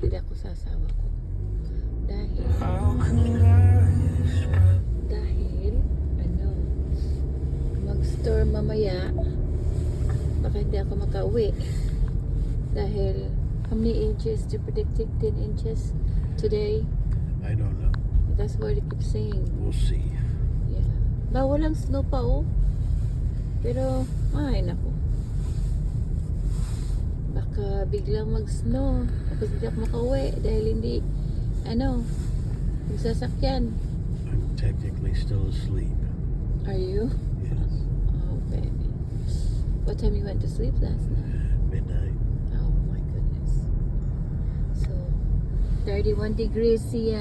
Dila ko sa asawa ko. Dahil, ano, mag-store mamaya. Baka hindi ako makauwi. Dahil, how many inches they're predicting? 10 inches today? I don't know. That's what they keep saying. We'll see. Yeah. Ba, walang snow pa oh. Pero, ay naku. Baka biglang mag-snow. Tapos hindi ako makauwi dahil hindi, yung sasakyan. I'm technically still asleep. Are you? Yes. Oh, baby. What time you went to sleep last night? Midnight. Oh my goodness. So, 31 degrees siya.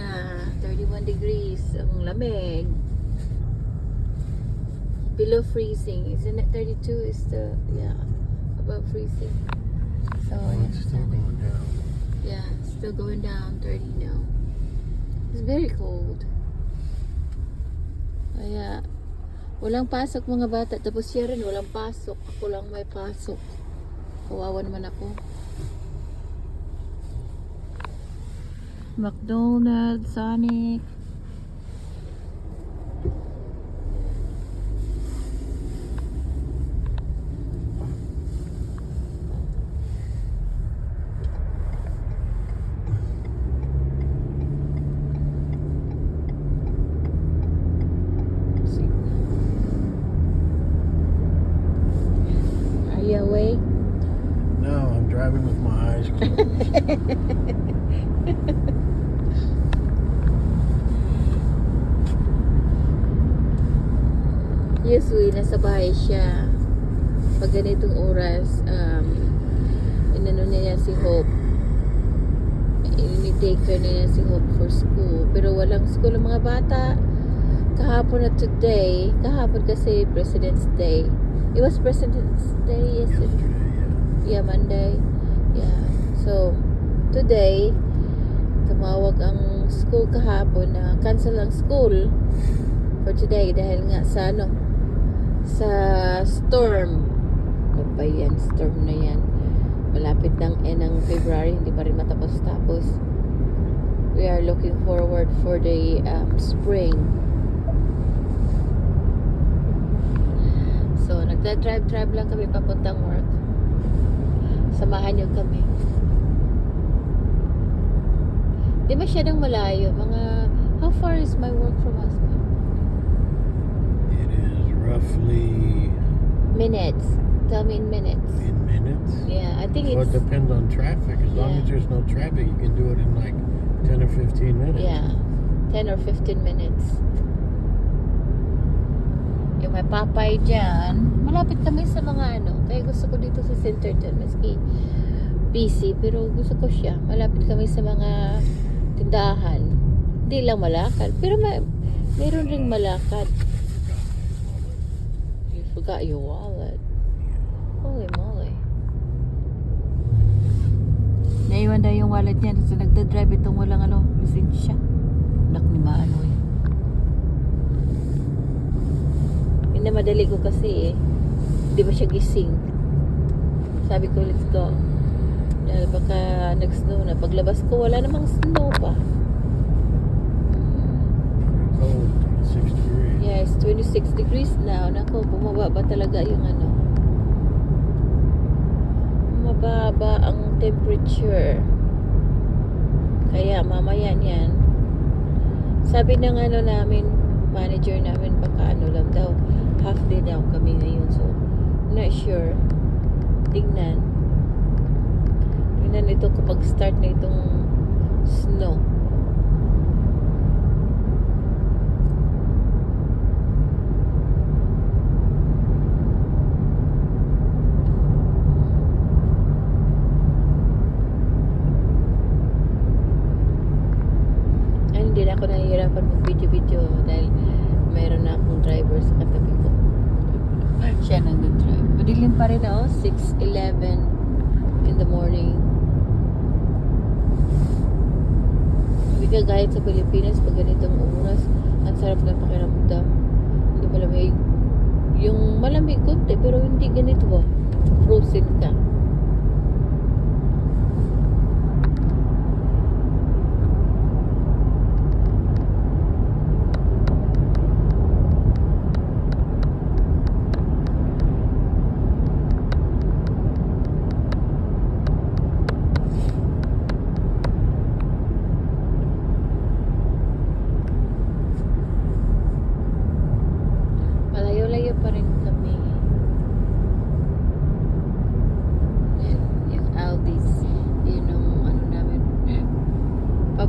31 degrees. Ang lamig. Below freezing. Isn't it 32 is the, above freezing. So, It's still going down. yeah, still going down 30 now. It's very cold. Kaya, walang pasok mga bata. Tapos siya rin, walang pasok. Ako lang may pasok. Kawawa naman ako. McDonald's, Sonic. Are you awake? No, I'm driving with my eyes closed. Usually, nasa bahay siya. Pag ganitong oras, inano niya si Hope. Ini-take care niya si Hope for school. Pero walang school ang mga bata. Kahapon at today, kahapon kasi President's Day. It was President's Day yesterday. Yeah, Monday. Yeah. So, today, tumawag ang school kahapon na cancel ang school for today dahil nga sa sa storm. Ano ba yan? Storm na yan. Malapit ng ng February, hindi pa rin matapos-tapos. We are looking forward for the spring. So, nagda-drive lang kami papuntang work. Samahan niyo kami. Di masyadong malayo. How far is my work from us? It is roughly Minutes. Tell me in minutes. in minutes. Yeah, I think Well, it's... it depends on traffic. As long Yeah. as there's no traffic, you can do it in like 10 or 15 minutes. Yeah, 10 or 15 minutes. Yung may Popeye dyan, malapit kami sa mga kaya gusto ko dito sa Centerton, maski busy, pero gusto ko siya. Malapit kami sa mga tindahan. Hindi lang malakad, pero meron ring malakad. You forgot your wallet. Holy moly. Naiwan daw yung wallet niya, so nagda-drive itong walang lisensya. Nak ni Maanoy. Hindi madali ko kasi hindi ba siya gising. Sabi ko, let's go. Dahil baka nag-snow na. Paglabas ko, wala namang snow pa. Cold, 26 degrees. Yeah, it's 26 degrees now. Nako, bumaba ba talaga yung mababa ang temperature. Kaya mamaya niyan, sabi ng namin, manager namin, baka lang daw, half day daw kami ngayon. So, not sure. Tingnan ito kapag start na itong snow. Hindi na ako nahihirapan mag-video dahil mayroon na akong driver sa katabi ko. Siya nag-drive. Madilim pa rin 6:11 in the morning. Hindi ka gayet sa Pilipinas pag ganitong oras. Ang sarap ng pakiramdam. Hindi malamig. Yung malamig konti pero hindi ganito ba? Frozen ka.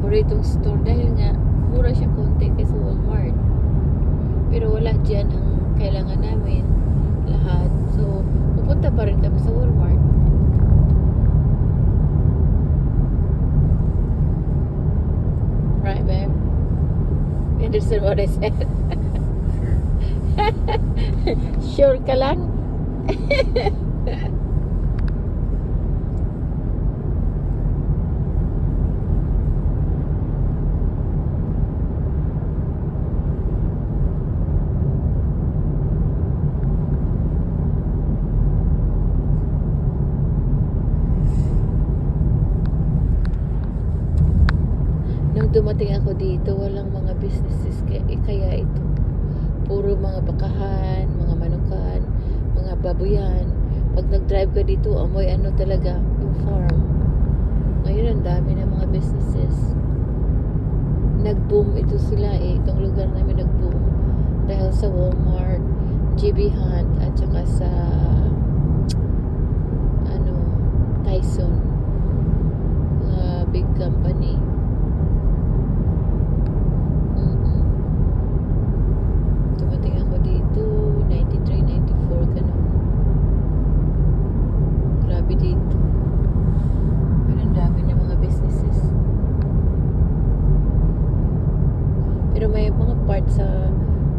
paboritong store dahil nga mura siya konti kaysa Walmart. Pero wala dyan ang kailangan namin lahat. So, pupunta pa rin kami sa Walmart. Right, babe? You understand what I said? Sure. Sure ka lang? Nung dumating ako dito, walang mga businesses kaya ito. Puro mga bakahan, mga manukan, mga babuyan. Pag nag-drive ka dito, amoy ano talaga, yung farm. Ngayon, ang dami ng mga businesses. Nag-boom ito sila eh. Itong lugar namin nag-boom. Dahil sa Walmart, GB Hunt, at saka sa Tyson. Mga big company. Dumating ako dito 93, 94 ganun. Grabe dito. Pero ang dami ng mga businesses. Pero may mga part sa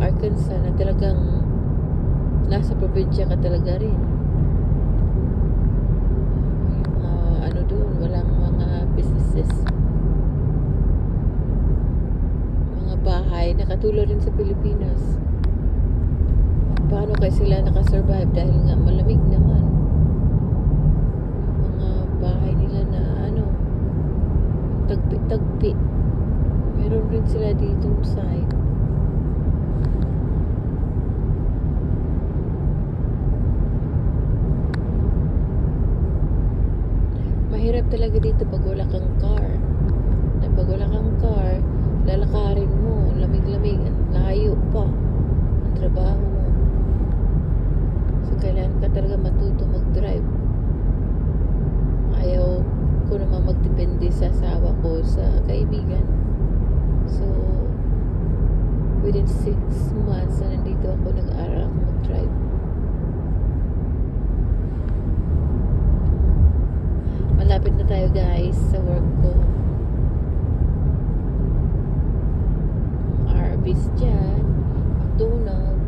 Arkansas na talagang nasa probinsya ka talaga rin. Yung mga doon, walang mga businesses. Mga bahay na katulad rin sa Pilipinas. Paano kaya sila nakasurvive dahil nga malamig naman. Yung mga bahay nila na tagpi-tagpi. Meron rin sila ditong side. Mahirap talaga dito pag wala kang car. Na pag wala kang car, lalakarin mo, lamig-lamig, layo pa ang trabaho mo. So, kailangan ka talaga matuto mag-drive. Ayaw ko naman magdepende sa asawa ko, sa kaibigan. So, within 6 months na nandito ako, nag-aaral ako mag-drive. Malapit na tayo guys sa work ko. Arby's dyan, McDonald's.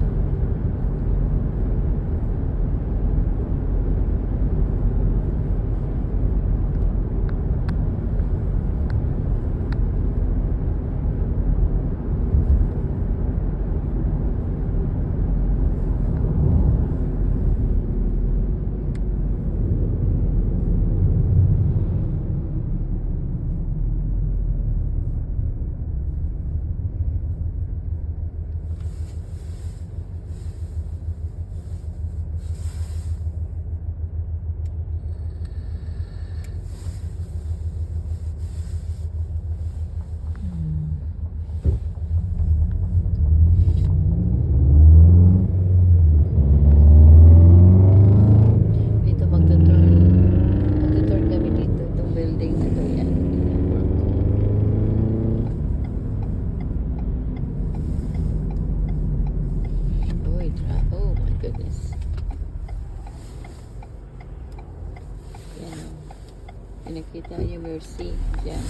Nakita niyo Mercy dyan.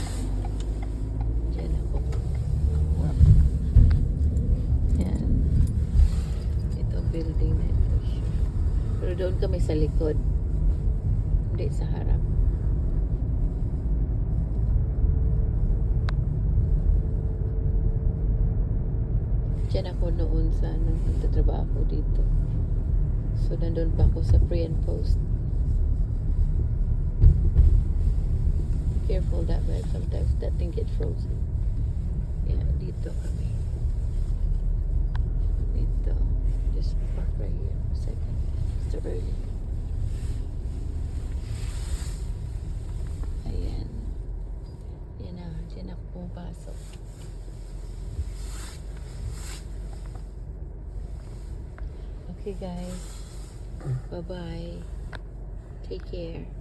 Dyan ako. Yan. Ito building na ito siya. Pero doon kami sa likod. Hindi sa harap. Dyan ako noon sa nagtatrabaho dito. So nandun pa ako sa pre and post. Careful that way, sometimes that thing gets frozen. Yeah, dito kami. Dito. Just park right here for a second. It's too early. Ayan. Yan na. Diyan ako pumapasok. Okay guys. Bye-bye. Take care.